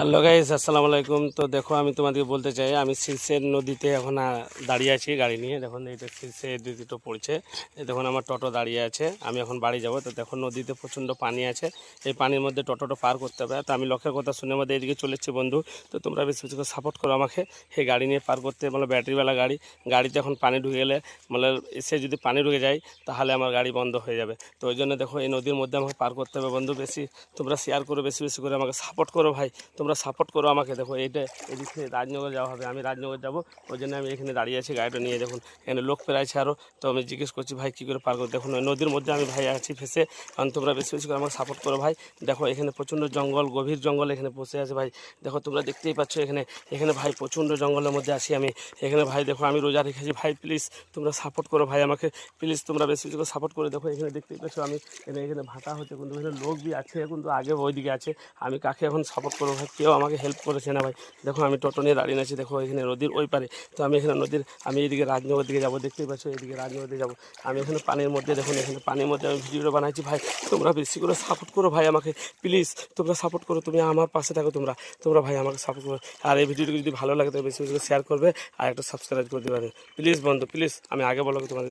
Hello guys, আসসালামু আলাইকুম। তো দেখো, আমি তোমাদেরকে বলতে চাই, আমি শীর্ষের নদীতে এখন দাঁড়িয়ে আছি গাড়ি নিয়ে। দেখুন এইটা শীর্ষে দুটো পড়ছে। এই দেখুন আমার টোটো দাঁড়িয়ে আছে, আমি এখন বাড়ি যাব। তো দেখুন নদীতে প্রচণ্ড পানি আছে, এই পানির মধ্যে টোটোটা পার করতে হবে। তো আমি লোকের কথা শুনে মধ্যে এদিকে চলে এসেছি বন্ধু। তো তোমরা বেশি বেশি করে সাপোর্ট করো আমাকে এই গাড়ি নিয়ে পার করতে। মানে ব্যাটারিওয়ালা গাড়িতে এখন পানি ঢুকে গেলে, মানে এসে যদি পানি ঢুকে যায় তাহলে আমার গাড়ি বন্ধ হয়ে যাবে। তো ওই জন্য দেখো এই নদীর মধ্যে আমাকে পার করতে হবে বন্ধু। বেশি তোমরা শেয়ার করো, বেশি বেশি করে আমাকে সাপোর্ট করো ভাই, তোমরা সাপোর্ট করো আমাকে। দেখো এইটা এদিকে রাজনগর যাওয়া হবে, আমি রাজনগর যাব, ওই জন্য আমি এখানে দাঁড়িয়ে আছি গাড়িটা নিয়ে। দেখুন এখানে লোক পেরাইছে আরও। তো আমি জিজ্ঞেস করছি ভাই কী করে পার করো। দেখুন ওই নদীর মধ্যে আমি ভাই আছি ফেসে। কারণ তোমরা বেশি বেশি করে আমাকে সাপোর্ট করো ভাই। দেখো এখানে প্রচণ্ড জঙ্গল, গভীর জঙ্গল এখানে বসে আছে ভাই। দেখো তোমরা দেখতেই পাচ্ছ এখানে এখানে ভাই প্রচণ্ড জঙ্গলের মধ্যে আছি আমি এখানে ভাই। দেখো আমি রোজা রেখেছি ভাই, প্লিজ তোমরা সাপোর্ট করো ভাই আমাকে, প্লিজ তোমরা বেশি বেশি করে সাপোর্ট করে। দেখো এখানে দেখতেই পাচ্ছ আমি এখানে ভাটা হচ্ছে, কিন্তু এখানে লোক বি আছে, কিন্তু আগে ওইদিকে আছে। আমি কাকে এখন সাপোর্ট করবো ভাই, কেউ আমাকে হেল্প করেছে না ভাই। দেখো আমি টোটো নিয়ে দাঁড়িয়ে আছি, দেখো এখানে নদীর ওই পারে। তো আমি এখানে আমি এইদিকে রাজনগর দিকে যাবো, দেখতেই পাচ্ছ এইদিকে রাজনগর দিকে যাবো। আমি এখানে পানির মধ্যে, দেখুন এখানে পানির মধ্যে আমি ভিডিওটা বানাইছি ভাই। তোমরা বেশি করে সাপোর্ট করো ভাই আমাকে, প্লিজ তোমরা সাপোর্ট করো, তুমি আমার পাশে থাকো, তোমরা তোমরা ভাই আমাকে সাপোর্ট করো। আর এই ভিডিওটি যদি ভালো লাগে তো বেশি বেশি করে শেয়ার করবে, আর একটা সাবস্ক্রাইব করে দেবে প্লিজ বন্ধু, প্লিজ। আমি আগে বলো তোমাদের।